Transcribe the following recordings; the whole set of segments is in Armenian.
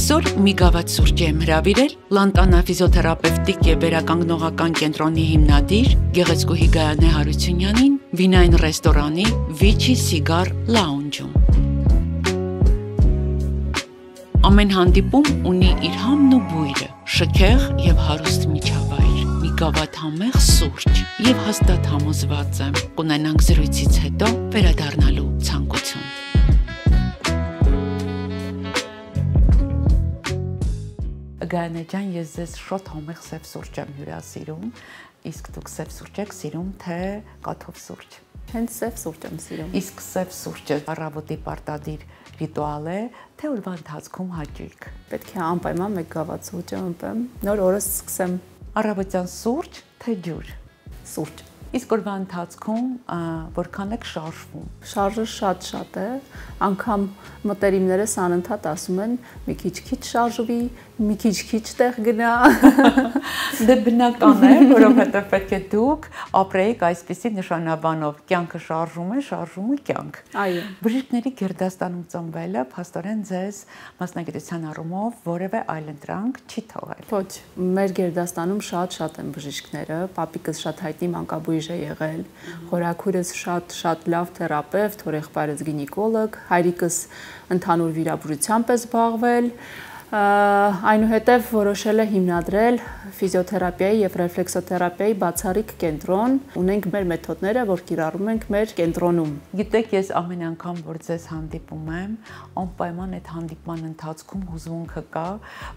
Այսօր մի գավաթ սուրճ եմ հրավիրել Լանտանա ֆիզիոթերապևտիկ և վերականգնողական կենտրոնի հիմնադիր Գեղեցկուհի Գայանե Հարությունյանին վինային ռեստորանի Վիչի Սիգար Լաունջում։ Ամեն հանդիպում ունի իր համն ու բույրը, շքեղ և հարուստ միջավայր, մի գավաթ համեղ սուրճ և հաստատ համոզված եմ կունենանք զրույցից հետո վերադառնալու ցանկություն։ Գայանե ջան, ես ձեզ շոտ համեղ սև սուրճ եմ հյուրասիրում, իսկ դուք սև սուրճ եք սիրում, թե կաթով սուրճ։ Հենց սև սուրճ եմ սիրում։ Իսկ սև սուրճը առավոտի պարտադիր ռիտուալ է, թե օրվա ընթացքում հաճույք։ Պետք է անպայման մեկ գավաթ սուրճ ըմպեմ, նոր օրս սկսեմ։ Առավոտյան սուրճ, թե ջուր։ Սուրճ։ Իսկ օրվա ընթացքում որքան եք շարժվում։ Շարժը շատ է, անգամ մտերիմներս անընդհատ ասում են՝ մի քիչ շարժվի, մի քիչ տեղ գնա։ Դե բնական է, որովհետև պետք է դուք ապրեիք այսպիսի նշանաբանով՝ կյանքը շարժում է, շարժում ու կյանք։ Այո։ Բժիշկների գերդաստանում ծնվելը փաստորեն ձեզ մասնագիտության առումով որևէ այլընտրանք չի թողել։ Ոչ, մեր գերդաստանում շատ են բժիշկները, պապիկս շատ հայտնի մանկաբույժ է եղել, խորաքուրս շատ լավ թերապևտ, հորեղբայրս գինեկոլոգ, հայրիկս ընդհանուր վիրաբուժությամբ է զբաղվել, այնուհետև որոշել է հիմնադրել ֆիզիոթերապիայի և ռեֆլեքսոթերապիայի բացառիկ կենտրոն, ունենք մեր մեթոդները, որ կիրառում ենք մեր կենտրոնում։ Գիտեք, ես ամեն անգամ, որ ձեզ հանդիպում եմ, անպայման այդ հանդիպման ընթացքում հուզմունքը կա,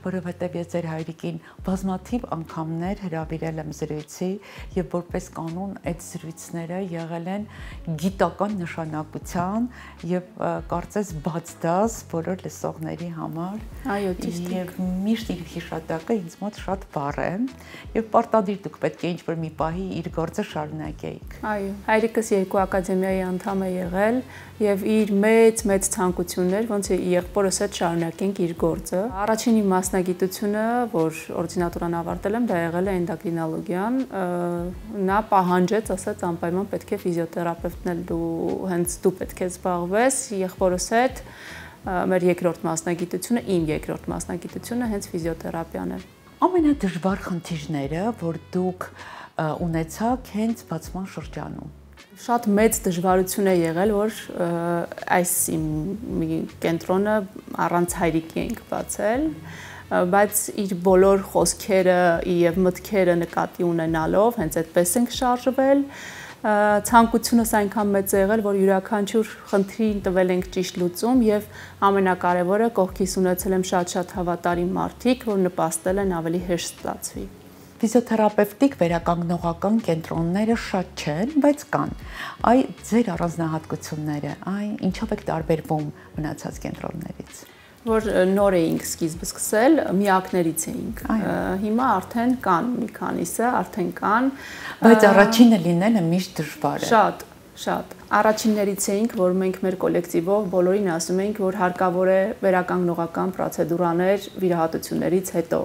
որովհետև ես ձեր հայրիկին բազմաթիվ անգամներ հրավիրել եմ զրույցի և որպես կանոն այդ զրույցները եղել են գիտական նշանակության և կարծես բաց դաս բոլոր լսողների համար։ Այո, Եվ միշտ իր հիշատակը ինձ մոտ շատ բառ է և պարտադիր դուք պետք է ինչ-որ մի պահի իր գործը շարունակեիք։ Այո, հայրիկս 2 ակադեմիայի անդամ է եղել և իր մեծ ցանկություններ, ոնց եղբորս հետ շարունակենք իր գործը։ Առաջին իմ մասնագիտությունը, որ օրդինատուրան ավարտել եմ, դա եղել է էնդոկրինոլոգիան, նա պահանջեց, ասաց անպայման պետք է ֆիզիոթերապևտն էլ հենց դու պետք է զբաղվես, եղբորս հետ մեր երկրորդ մասնագիտությունը, իմ երկրորդ մասնագիտությունը հենց ֆիզիոթերապիան է։ Ամենադժվար խնդիրները, որ դուք ունեցաք հենց բացման շրջանում։ Շատ մեծ դժվարություն է եղել, որ այս իմ կենտրոնը առանց հայրիկի ենք բացել, բայց իր բոլոր խոսքերը եւ մտքերը նկատի ունենալով հենց այդպես ենք շարժվել։ Ցանկությունս այնքան մեծ է եղել, որ յուրաքանչյուր խնդրին տվել ենք ճիշտ լուծում եւ ամենակարևորը կողքից ունեցել եմ շատ հավատարիմ մարդիկ, որ նպաստել են ավելի հեշտ ստացվի։ Ֆիզիոթերապևտիկ վերականգնողական կենտրոնները շատ չեն, բայց կան։ Այ ձեր առանձնահատկությունները, ինչով եք տարբերվում մնացած կենտրոններից։ Որ նոր էինք սկիզբը սկսել, միակներից էինք։ Հիմա արդեն կան մի քանիսը, արդեն կան, բայց առաջինը լինելը միշտ դժվար է։ Շատ։ Առաջիններից էինք, որ մենք մեր կոլեկտիվով բոլորին ասում էինք, որ հարկավոր է վերականգնողական պրոցեդուրաներ վիրահատություններից հետո,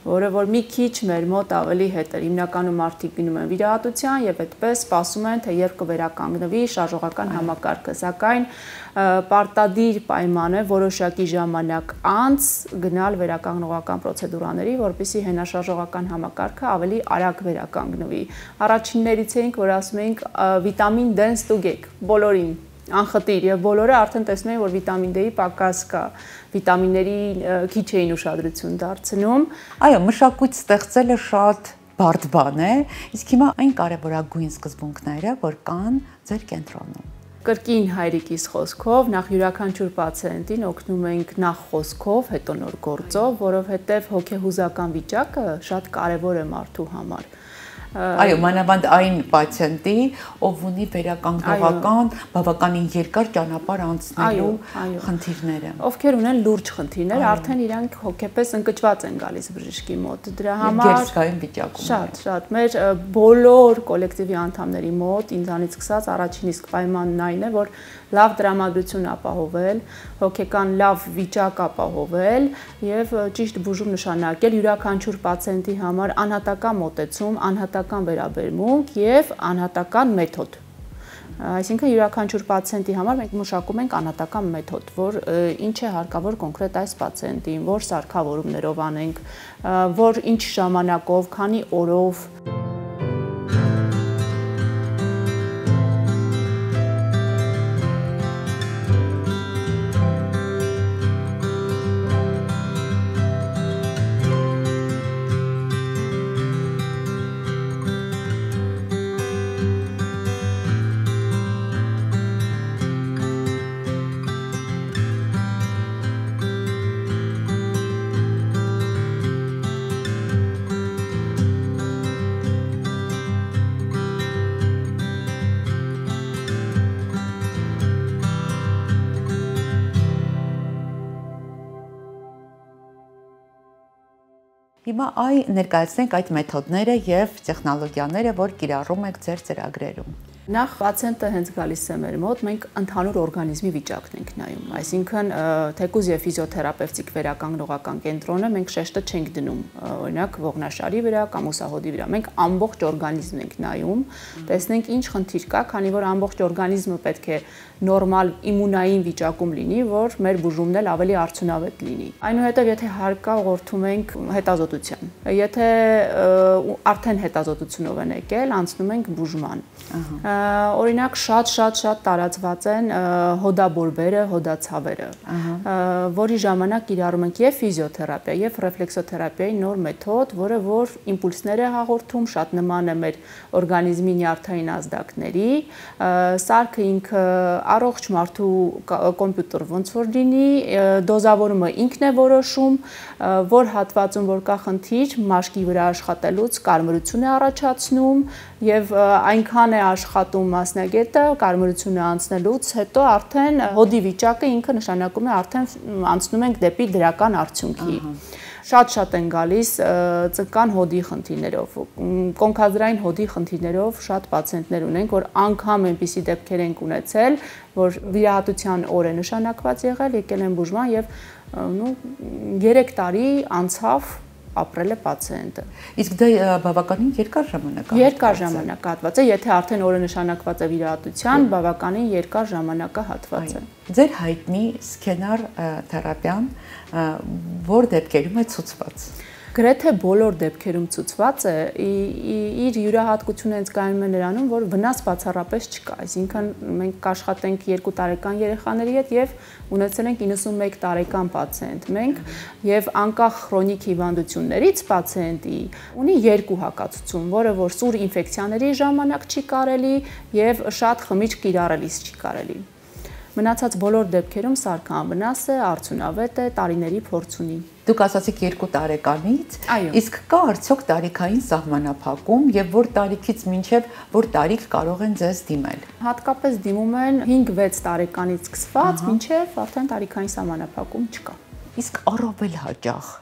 որը որ մի քիչ մեր մոտ ավելի հետ էր։ Հիմնականում մարդիկ գնում են վիրահատության եւ այդպես սպասում են, թե երբ կվերականգնվի շարժողական համակարգը, սակայն պարտադիր պայման է որոշակի ժամանակ անց գնալ վերականգնողական պրոցեդուրաների, որպեսզի հենաշարժողական համակարգը ավելի արագ վերականգնվի։ Առաջիններից էինք, որ ասում էինք վիտամին D-ն ստուգեք բոլորին անխտիր եւ բոլորը արդեն տեսնում են, որ վիտամին D-ի պակաս կա, վիտամինների քիչ էին ուշադրություն դարձնում։ Այո, մշակույթ ստեղծելը շատ բարդ բան է, իսկ հիմա այն կարևորագույն սկզբունքները, որ կան ձեր կենտրոնում։ Կրկին հայրիկիս խոսքով, նախ յուրաքանչյուր պացիենտին օգնում ենք նախ խոսքով, հետո նոր գործով, որովհետև հոգեհուզական վիճակը շատ կարևոր է մարդու համար։ Այո, մանավանդ այն պացիենտի, ով ունի վերականգնողական, բավականին երկար ճանապարհ անցնելու խնդիրները։ Ովքեր ունեն լուրջ խնդիրներ, արդեն իրանք հոգեպես ընկճված են գալիս բժշկի մոտ։ Դրա համար գերզգային վիճակում։ Շատ։ Մեր բոլոր կոլեկտիվի անդամների մոտ, ինձանից սկսած, առաջին իսկ պայմանն այն է, որ լավ տրամադրություն ապահովել, հոգեկան լավ վիճակ ապահովել եւ ճիշտ բուժում նշանակել յուրաքանչյուր պացիենտի համար անհատական մոտեցում, անհատական վերաբերմունք եւ անհատական մեթոդ։ Այսինքն յուրաքանչյուր պացիենտի համար մենք մշակում ենք անատական մեթոդ, որ ինչ է հարկավոր կոնկրետ այս պացիենտին, որ սարքավորումներով անենք, որ ինչ ժամանակով, քանի օրով։ Հիմա ներկայացնենք այդ մեթոդները եւ տեխնոլոգիաները, որ կիրառում եք ձեր ծրագրերում։ Նախ պացիենտը հենց գալիս է մեր մոտ, մենք ընդհանուր օրգանիզմի վիճակն ենք նայում, այսինքն թեկուզ եւ ֆիզիոթերապևտիկ վերականգնողական կենտրոնը մենք շեշտը չենք դնում, օրինակ ողնաշարի վրա կամ ուսահոդի վրա, մենք ամբողջ օրգանիզմն ենք նայում, տեսնենք ինչ խնդիր կա, քանի որ ամբողջ օրգանիզմը պետք է նորմալ իմունային վիճակում լինի, որ մեր բուժումն էլ ավելի արդյունավետ լինի։ Այնուհետև եթե հարկ կա, ուղղորդում ենք հետազոտության։ Եթե արդեն հետազոտությունով են եկել, անցնում ենք բուժման։ Օրինակ շատ տարածված են հոդաբորբերը, հոդացավերը, որի ժամանակ կիրառում ենք եւ ֆիզիոթերապիա, եւ ռեֆլեքսոթերապիայի նոր մեթոդ, որը որ իմպուլսներ է հաղորդում, շատ նման է մեր օրգանիզմի նյարդային ազդակների, սարքը ինքը առողջ մարդու կոմպյուտեր ոնց որ լինի, դոզավորումը ինքն է որոշում, որ հատվածում որ կա խնդիր, մաշկի վրա աշխատելուց կարմրություն է առաջացնում եւ այնքան է աշխատում մասնագետը կարմրությունը անցնելուց հետո արդեն հոդի վիճակը ինքը նշանակում է արդեն անցնում ենք դեպի դրական արդյունքի։ Շատ են գալիս ծնկան հոդի խնդիրներով, կոնքազրային հոդի խնդիրներով շատ պացիենտներ ունենք, որ անգամ այնպիսի դեպքեր ենք ունեցել, որ վիրահատության օր է նշանակված եղել, եկել են բուժման եւ 3 տարի անցավ ապրել է պացիենտը։ Իսկ դա բավականին երկար ժամանակահատված է, եթե արդեն օրը նշանակված է վիրահատության, բավականին երկար ժամանակահատված է։ Ձեր հայտնի սկենար թերապիան որ դեպքերում է ցուցված։ Գրեթե բոլոր դեպքերում ցուցված է, իր յուրահատկությունը հենց կայանում է նրանում, որ վնաս բացառապես չկա, այսինքն մենք կաշխատենք 2 տարեկան երեխաների հետ եւ ունեցել ենք 91 տարեկան պացիենտ մենք եւ անկախ քրոնիկ հիվանդություններից պացիենտի ունի 2 հակացություն, որը որ սուր ինֆեկցիաների ժամանակ չի կարելի եւ շատ խմիչք կիրառելիս չի կարելի։ Մնացած բոլոր դեպքերում սարքը անվնաս է, արդյունավետ է, տարիների փորձ ունի։ Դուք ասացիք 2 տարեկանից, իսկ կա արդյոք տարիքային սահմանափակում եւ որ տարիքից մինչեւ որ տարիք կարող են ձեզ դիմել։ Հատկապես դիմում են 5-6 տարեկանից սկսված, մինչեւ արդեն տարիքային սահմանափակում չկա։ Իսկ առավել հաճախ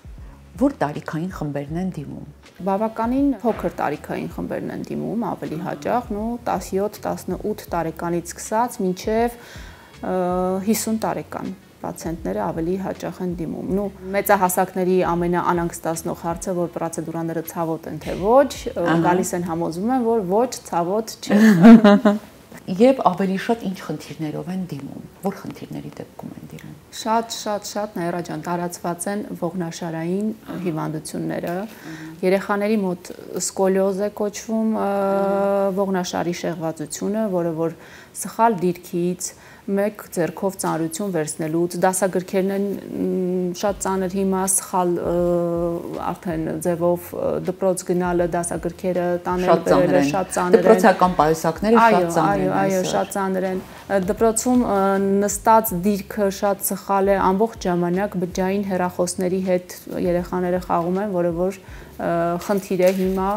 որ տարիքային խմբերն են դիմում։ Բավականին փոքր տարիքային խմբերն են դիմում, ավելի հաճախ, 17-18 տարեկանից սկսած մինչեւ 50 տարեկան պացիենտները ավելի հաճախ են դիմում։ Մեծահասակների ամենաանհանգստացնող հարցը, որ պրոցեդուրաները ցավոտ են թե ոչ, գալիս են համոզվում են, որ ոչ, ցավոտ չէ։ Եվ ավելի շատ ինչ խնդիրներով են դիմում, որ խնդիրների դեպքում են դիմում։ Շատ Նաիրա ջան, տարածված են ողնաշարային հիվանդությունները։ Երեխաների մոտ սկոլիոզ է կոչվում ողնաշարի շեղվածությունը, որը որ սխալ դիրքից մեկ ձեռքով ծանրություն վերցնելուց, դասագրքերն են շատ ծանր հիմա, սխալ արդեն ձևով դպրոց գնալը, դասագրքերը տանել բերելը շատ ծանր են։ Դպրոցական պայուսակները շատ ծանր են։ Այո, շատ ծանր են։ Դպրոցում նստած դիրքը շատ սխալ է, ամբողջ ժամանակ բջջային հեռախոսների հետ երեխաները խաղում են, որը որ խնդիր է հիմա,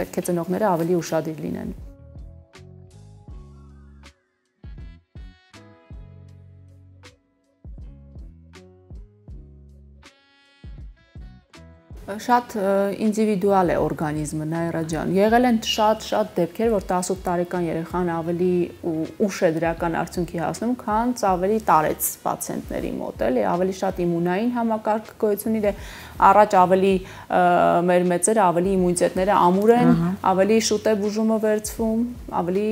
պետք է ծնողները ավելի ուշադիր լինեն։ շատ ինդիվիդուալ է օրգանիզմը, Նաիրա ջան։ Եղել են շատ դեպքեր, որ 18 տարեկան երեխան ավելի ուշ է դրական արդյունքի հասնում, քան ավելի տարեց պացիենտների մոտ, էլի, ավելի շատ իմունային համակարգ գոյություն ունի, առաջ ավելի մեր մեծերը ավելի իմունիտետները ամուր են, ավելի շուտ է բուժումը վերցվում, ավելի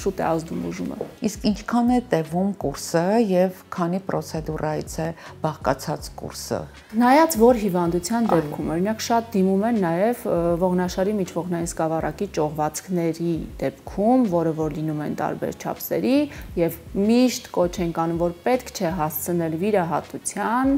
շուտ է ազդում բուժումը։ Իսկ ինչքան է տևում կուրսը եւ քանի պրոցեդուրայից է բաղկացած կուրսը։ Նայած որ հիվանդության դեպքում, օրինակ շատ դիմում են նաեւ ողնաշարի միջողնային սկավառակի ճողվածքների դեպքում, որը որ լինում են տարբեր չափսերի եւ միշտ կոչ են անում, որ պետք չէ հասցնել վիրահատության,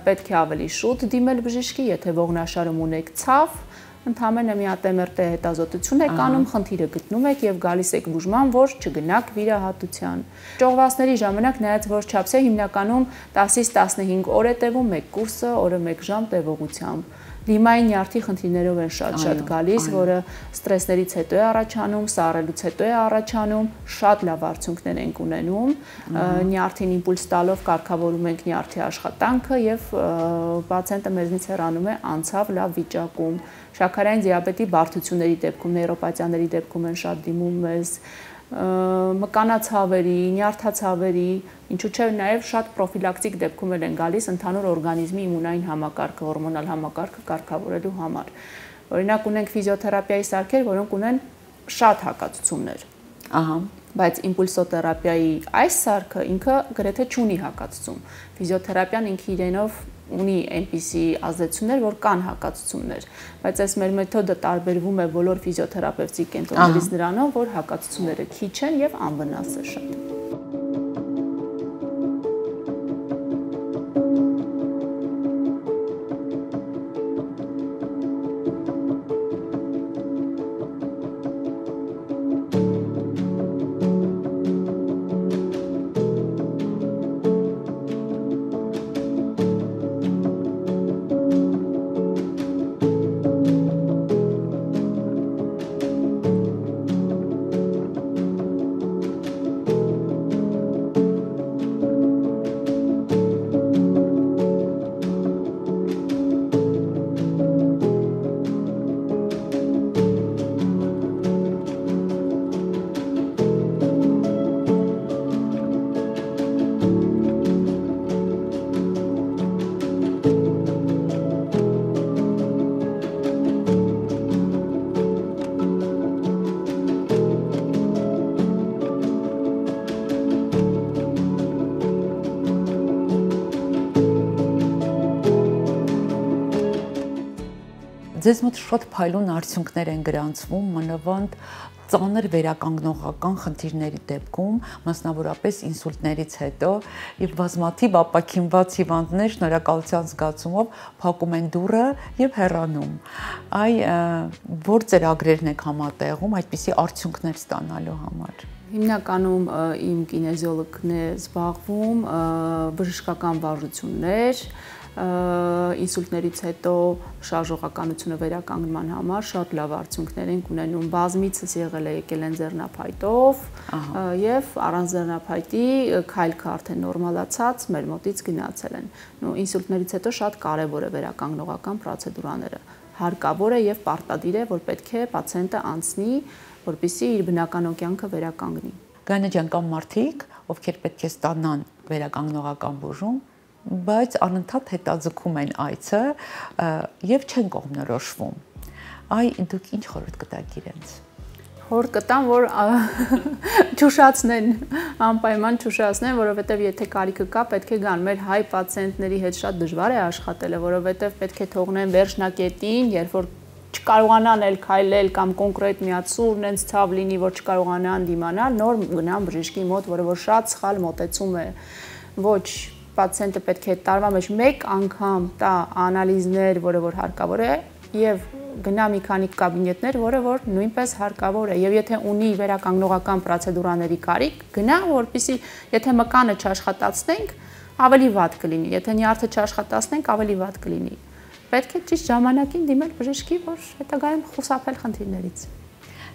պետք է ավելի շուտ դիմել բժշկի, եթե ողնաշարում ունեք ցավ, ընդհանրապես մի հատ MRT հետազոտություն եք անում, խնդիրը գտնում եք եւ գալիս եք բուժման, որ չգնաք վիրահատության։ Ճողվածքների ժամանակ նայած որ չափս է հիմնականում 10-ից 15 օր է տևում մեկ կուրսը, օրը 1 ժամ տևողությամբ։ Լիմային նյարդի խնդիրներով են շատ գալիս, որը ստրեսներից հետո է առաջանում, սառելուց հետո է առաջանում, շատ լավ արդյունքներ ենք ունենում, նյարդին իմպուլս տալով կարգավորում ենք նյարդի աշխատանքը եւ պացիենտը մեզնից հեռանում է անցավ լավ վիճակում։ Շաքարային դիաբետի բարդությունների դեպքում, նեյրոպաթիաների դեպքում են շատ դիմում մեզ, մկանացավերի, նյարդացավերի, ինչու՞ չէ նաև շատ պրոֆիլակտիկ դեպքում են գալիս ընդհանուր օրգանիզմի իմունային համակարգը, հորմոնալ համակարգը կարգավորելու համար։ Օրինակ ունենք ֆիզիոթերապիայի սարքեր, որոնք ունեն շատ հակացություններ։ Բայց իմպուլսոթերապիայի այս սարքը ինքը գրեթե չունի հակացություն։ Ֆիզիոթերապիան ինքը իրենով ունի այնպիսի ազդեցություններ, որ կան հակացություններ, բայց այս մեր մեթոդը տարբերվում է բոլոր ֆիզիոթերապևտիկ կենտրոններից նրանով, որ հակացությունները քիչ են եւ անվնաս է շատ։ Ձեզ մոտ շատ փայլուն արդյունքներ են գրանցվում մանավանդ ծանր վերականգնողական խնդիրների դեպքում, մասնավորապես ինսուլտներից հետո, եւ բազմաթիվ ապաքինված հիվանդներ շնորհակալության զգացումով փակում են դուռը եւ հեռանում։ Որ ծրագրերն եք համատեղում այդպիսի արդյունքներ ստանալու համար։ Հիմնականում իմ կինեզիոլոգն է զբաղվում, բժշկական վարժություններ, ինսուլտներից հետո շարժողականությունը վերականգնման համար շատ լավ արդյունքներ ենք ունենում։ Բազմիցս եկել են ձեռնափայտով եւ առանց ձեռնափայտի քայլքը արդեն նորմալացած մեր մոտից գնացել են։ Ինսուլտներից հետո շատ կարեւոր է վերականգնողական պրոցեդուրաները։ Հարկավոր է եւ պարտադիր է, որ պետք է պացիենտը անցնի, որպեսզի իր բնական կյանքը վերականգնի։ Գանե ջան, կան մարդիկ, ովքեր պետք է ստանան վերականգնողական բուժում, բայց անընդհատ հետաձգում են այցը եւ չեն կողմնորոշվում։ Դուք ինչ խորհուրդ կտաք իրենց։ Խորհուրդ կտամ, որ ճուշացնեն, անպայման ճուշացնեն, որովհետեւ եթե կարիքը կա, պետք է գան։ Մեր հայ պացիենտների հետ շատ դժվար է աշխատելը, որովհետեւ պետք է թողնեն վերջնակետին, երբ որ չկարողանան էլ քայլել կամ կոնկրետ մի հատ սուր նենց ցավ լինի, որ չկարողանան դիմանալ, նոր գնան բժշկի մոտ, որը որ շատ սխալ մոտեցում է։ Ոչ, պացիենտը պետք է տարվա մեջ մեկ անգամ տա անալիզներ, որը որ հարկավոր է, եւ գնա մի քանի կաբինետներ, որը որ նույնպես հարկավոր է, եւ եթե ունի վերականգնողական պրոցեդուրաների կարիք, գնա, որպեսզի եթե մկանը չաշխատացնենք, ավելի վատ կլինի, եթե նյարդը չաշխատացնենք, ավելի վատ կլինի։ Պետք է ճիշտ ժամանակին դիմել բժշկի, որ հետագայում խուսափել խնդիրներից։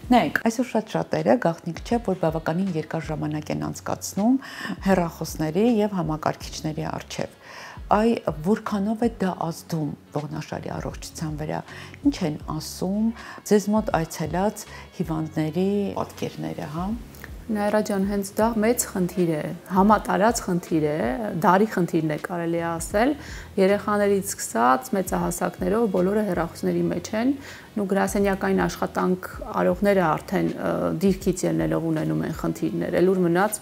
Նայեք, այսօր շատ-շատերը գաղտնիք չէ, որ բավականին երկար ժամանակ են անցկացնում հեռախոսների եւ համակարգիչների առջեւ։ Այ որքանով է դա ազդում ողնաշարի առողջության վրա, ինչ են ասում ձեզ մոտ այցելած հիվանդների պատկերները, հա։ Նաիրա ջան, հենց դա մեծ խնդիր է, համատարած խնդիր է, դարի խնդիրն է կարելի ասել, երեխաներից սկսած մեծահասակներով բոլորը հեռախոսների մեջ են, ու գրասենյակային աշխատանք արողները արդեն դիրքից ելնելով ունենում են խնդիրներ, ելուր մնաց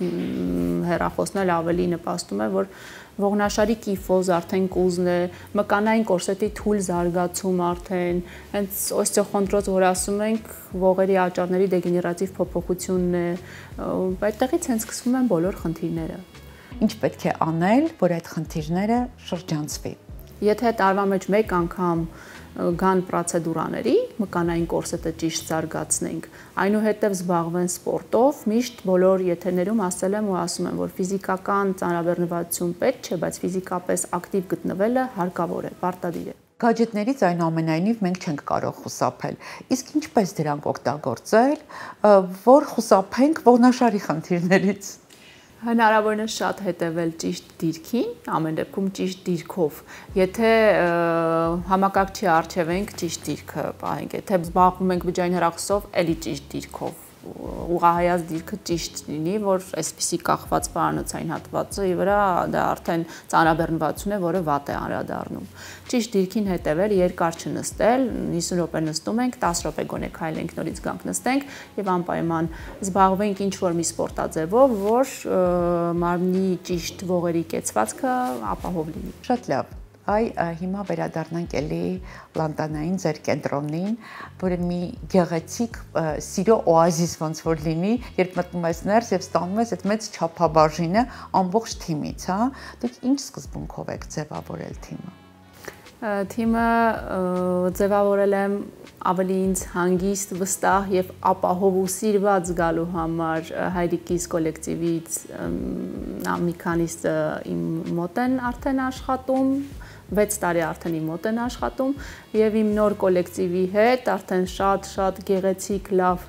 հեռախոսն էլ ավելի նպաստում է, որ ողնաշարի կիֆոզ արդեն կուզն է, մկանային կորսետի թույլ զարգացում արդեն, հենց օստեոխոնդրոզ, որ ասում ենք, ողերի աճառների դեգեներատիվ փոփոխությունն է, այդտեղից հենց սկսվում են բոլոր խնդիրները։ Ինչ պետք է անել, որ այդ խնդիրները շրջանցվի։ Եթե տարվա մեջ մեկ անգամ գան պրոցեդուրաների, մկանային կորսետը ճիշտ զարգացնենք, այնուհետև զբաղվեն սպորտով, միշտ բոլոր եթերներում ասել եմ ու ասում եմ, որ ֆիզիկական ծանրաբեռնվածություն պետք չէ, բայց ֆիզիկապես ակտիվ գտնվելը հարկավոր է, պարտադիր է։ Գadgetներից այնուամենայնիվ մենք չենք կարող խուսափել։ Իսկ ինչպես դրանք օգտագործել, որ խուսափենք ողնաշարի խնդիրներից։ Հնարավորինս շատ հետևել ճիշտ դիրքին, ամեն դեպքում ճիշտ դիրքով։ Եթե համակարգչի առջև ենք, ճիշտ դիրքը պահենք, եթե զբաղվում ենք բջջային հեռախոսով, էլի ճիշտ դիրքով, ուղղահայաց դիրքը ճիշտ լինի, որ այսպիսի կախված պարանոցային հատվածի վրա դա արդեն ծանրաբեռնվածություն է, որը վատ է անդրադառնում։ Ճիշտ դիրքին հետևել, երկար չնստել, 50 րոպե նստում ենք, 10 րոպե գոնե քայլենք, նորից գանք նստենք եւ անպայման զբաղվենք ինչ-որ մի սպորտաձևով, որ մարմնի ճիշտ ողերի կեցվածքը ապահով լինի։ Շատ լավ։ Այ հիմա վերադառնանք էլի Լանտանային ձեր կենտրոնին, որը մի գեղեցիկ սիրո օազիս ոնց որ լինի, երբ մտնում ես ներս եւ ստանում ես այդ մեծ չափաբաժինը ամբողջ թիմից, հա։ Դուք ինչ սկզբունքով եք ձևավորել թիմը։ Թիմը ձևավորել եմ ավելի ինձ հանգիստ, վստահ եւ ապահով ու սիրված զգալու համար հայրիկիս կոլեկտիվից մի քանիսը իմ մոտ են արդեն աշխատում, 6 տարի արդեն իմ մոտ են աշխատում եւ իմ նոր կոլեկտիվի հետ արդեն շատ գեղեցիկ լավ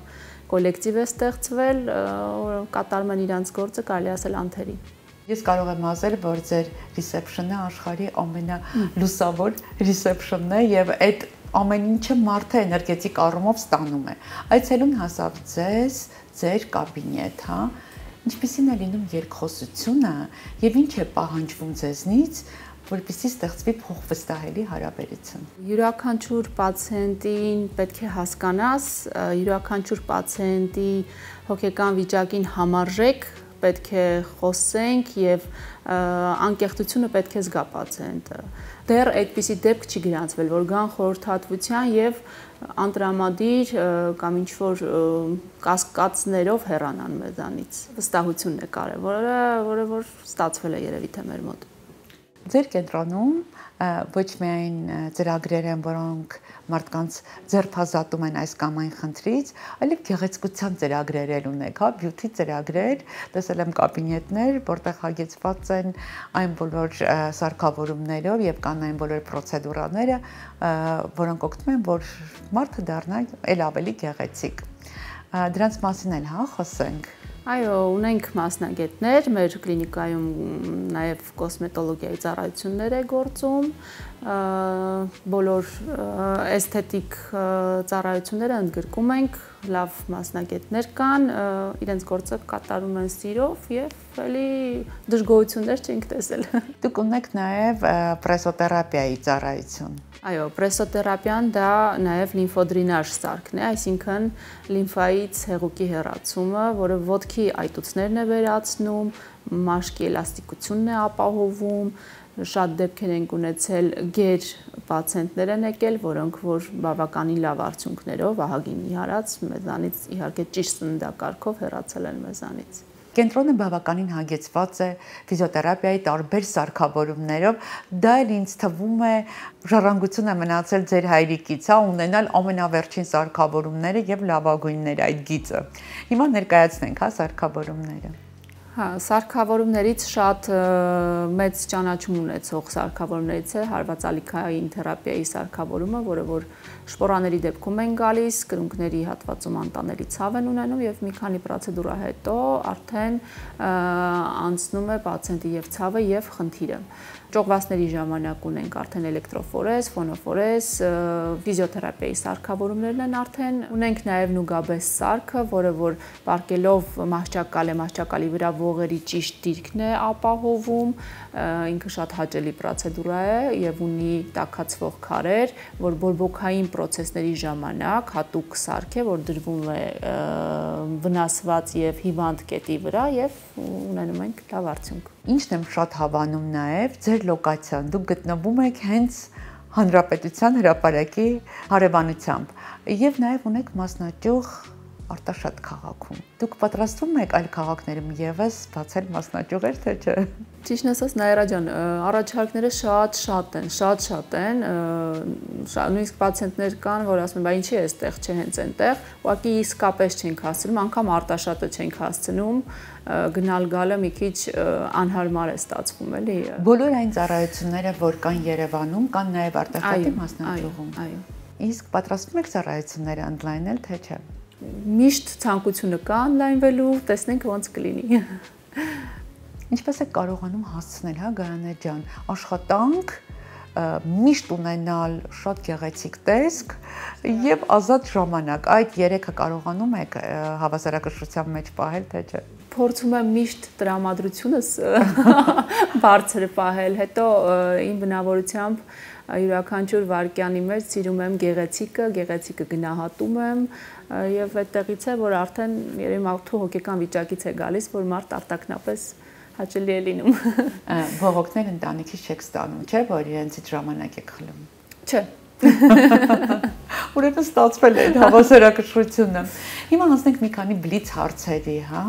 կոլեկտիվ է ստեղծվել, կատարում են իրենց գործը, կարելի ասել անթերի։ Ես կարող եմ ասել, որ ձեր ռիսեպշնը աշխարհի ամենալուսավոր ռիսեպշնն է եւ այդ ամեն ինչը մարդը էներգետիկ առումով ստանում է։ Այցելուն հասավ ձեր կաբինետ, հա։ Ինչպիսին է լինում երկխոսությունը եւ ինչ է պահանջվում ձեզնից, որպեսզի ստեղծվի փոխվստահելի հարաբերություն։ Յուրաքանչյուր պացիենտին պետք է հասկանաս, յուրաքանչյուր պացիենտի հոգեկան վիճակին համարժեք պետք է խոսենք եւ անկեղծությունը պետք է զգա պացիենտը։ Դեռ այդպիսի դեպք չի գրանցվել, որ գան խորհրդատվության եւ անտրամադիր կամ ինչ-որ կասկածներով հեռանան մեզանից։ Վստահությունն է կարևորը, որը որ ստացվել է երևի թե մեր մոտ։ Ձեր կենտրոնում ոչ միայն ծրագրեր են, որոնք մարդկանց ձերբազատում են այս կամ այն խնդրից, այլև գեղեցկության ծրագրեր էլ ունեք, հա, բյութի ծրագրեր, տեսել եմ կաբինետներ, որտեղ հագեցված են այն բոլոր սարքավորումներով եւ կան այն բոլոր պրոցեդուրաները, որոնք օգնում են, որ մարդը դառնա ել ավելի գեղեցիկ։ Դրանց մասին էլ հա խոսենք։ Այո, ունենք մասնագետներ, մեր կլինիկայում նաև կոսմետոլոգիայի ծառայություններ է գործում, բոլոր էսթետիկ ծառայությունները ընդգրկում ենք, լավ մասնագետներ կան, իրենց գործը կատարում են սիրով եւ էլի դժգոհություններ չենք տեսել։ Դուք ունեք նաև պրեսոտերապիայի ծառայություն։ Այո, պրեսոտերապիան դա նաև լիմֆոդրինաժ սարքն է, այսինքն լիմֆայից հեղուկի հեռացումը, որը ոտքի այտուցներն է վերացնում, մաշկի էլաստիկությունն է ապահովում, շատ դեպքեր ենք ունեցել գեր պացիենտներ են եկել, որոնք որ բավականին լավ արդյունքներով ահագինի հարած մեզանից իհարկե ճիշտ սննդակարգով հեռացել են մեզանից։ Կենտրոնը բավականին հագեցված է ֆիզիոթերապիայի տարբեր սարքավորումներով, դա էլ ինձ թվում է ժառանգություն է մնացել ձեր հայրիկից, հա, ունենալ ամենավերջին սարքավորումները եւ լավագույնները այդ գիծը։ Հիմա ներկայացնենք, հա, սարքավորումները։ Հա, սարքավորումներից շատ մեծ ճանաչում ունեցող սարքավորումներից է հարվածալիքային թերապիայի սարքավորումը, որը որ շպորաների դեպքում են գալիս, կրունկների հատվածում անտանելի ցավ են ունենում եւ մի քանի պրոցեդուրա հետո արդեն անցնում է պացիենտի եւ ցավը եւ խնդիրը։ Ճողվածների ժամանակ ունենք արդեն էլեկտրոֆորեզ, ֆոնոֆորեզ, ֆիզիոթերապիայի սարքավորումներն են արդեն։ Ունենք նաև նուգաբես սարքը, որը որ պարկելով մահճակալ է, մահճակալի վրա ողերի ճիշտ դիրքն է ապահովում, ինքը շատ հաճելի պրոցեդուրա է եւ ունի տաքացվող քարեր, որ բորբոքային պրոցեսների ժամանակ հատուկ սարք է, որ դրվում է վնասված եւ հիվանդ կետի վրա եւ ունենում ենք լավ արդյունք։ Ինչն եմ շատ հավանում նաև ձեր լոկացիան, դուք գտնվում եք հենց Հանրապետության հրապարակի հարևանությամբ եւ նաև ունեք մասնաճյուղ Արտաշատ քաղաքում։ Դուք պատրաստվում եք այլ քաղաքներում եւս բացել մասնաճյուղեր, թե չէ։ Ճիշտն ասած, Նաիրա ջան, առաջարկները շատ են, նույնիսկ պացիենտներ կան, որ ասում են, բա ինչի է այստեղ, չէ հենց այնտեղ, ուղղակի իսկապես չենք հասցնում, անգամ Արտաշատը չենք հասցնում, գնալ-գալը մի քիչ անհարմար է ստացվում, էլի։ Բոլոր այն ծառայությունները, որ կան Երևանում, կան նաև Արտաշատի մասնաճյուղում։ Այո։ Իսկ պատրաստվում եք ծառայությունները ընդլայնել, թե չէ։ Միշտ ցանկությունը կա онլայնվելու, տեսնենք ոնց կլինի։ Ինչպես եք կարողանում հասցնել, հա, Գայանե ջան, աշխատանք, միշտ ունենալ շատ գեղեցիկ տեսք եւ ազատ ժամանակ։ Այդ երեքը կարողանում եք հավասարակշռության մեջ պահել, թե չէ։ Փորձում եմ միշտ տրամադրությունս բարձր պահել, հետո իմ բնավորությամբ յուրաքանչյուր վարքյանի մեջ սիրում եմ գեղեցիկը գնահատում եմ եւ այդտեղից է որ արդեն երևի մարդու հոգեկան վիճակից է գալիս, որ մարդ արտակնապես հաճելի է լինում։ Բողոքներ ընտանիքից չեք ստանում, չէ՞, որ իրենցից ժամանակ եք խլում։ Չէ։ Ուրեմն ստացվել է այդ հավասարակշռությունը։ Հիմա հասնենք մի քանի բլից հարցերի, հա։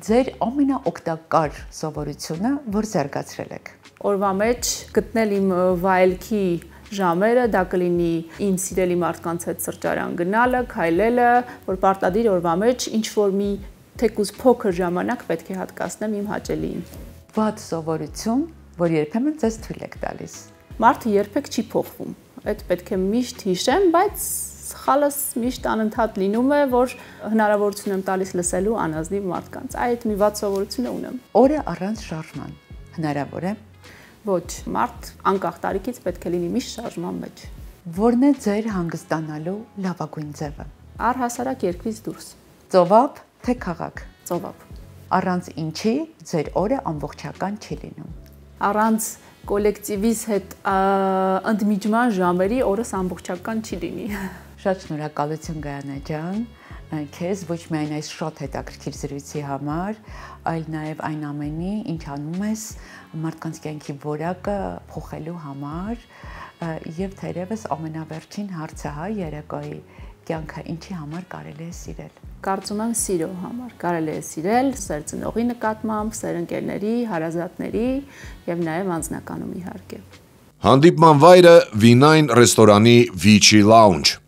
Ձեր ամենաօգտակար սովորությունը, որ զարգացրել եք։ Օրվա մեջ գտնել իմ վայելքի ժամերը, դա կլինի իմ սիրելի մարդկանց հետ սրճարան գնալը, քայլելը, որ պարտադիր օրվա մեջ ինչ-որ մի թեկուզ փոքր ժամանակ պետք է հատկացնեմ իմ հաճելիին։ Վատ սովորություն, որ երբեմն ձեզ թույլ եք տալիս։ Մարդը երբեք չի փոխվում։ Այդ պետք է միշտ հիշեմ, բայց սխալս միշտ անընդհատ լինում է, որ հնարավորություն եմ տալիս լսելու անազնիվ մարդկանց։ Այդ մի վատ սովորություն ունեմ։ Օրը առանց շարժման հնարավոր է։ Ոչ, մարդ անկախ տարիքից պետք է լինի միշտ շարժման մեջ։ Որն է ձեր հանգստանալու լավագույն ձևը։ Առհասարակ երկրից դուրս։ Ծովափ, թե քաղաք։ Ծովափ։ Առանց ինչի ձեր օրը ամբողջական չի լինում։ Առանց կոլեկտիվիս հետ ընդմիջման ժամերի օրս ամբողջական չի լինի։ Շատ շնորհակալություն Գայանե ջան, քեզ ոչ միայն այս շատ հետաքրքիր զրույցի համար, այլ նաև այն ամենի, ինչ անում ես մարդկանց կյանքի որակը փոխելու համար, եւ թերևս ամենավերջին հարցը հա երեկոյի կյանքը ինչի համար կարելի է սիրել։ Կարծում եմ սիրո համար կարելի է սիրել սեր ծնողի նկատմամբ, սեր ընկերների, հարազատների եւ նաեւ անձնականում իհարկե։ Հանդիպման վայրը Վինայն ռեստորանի Vici Lounge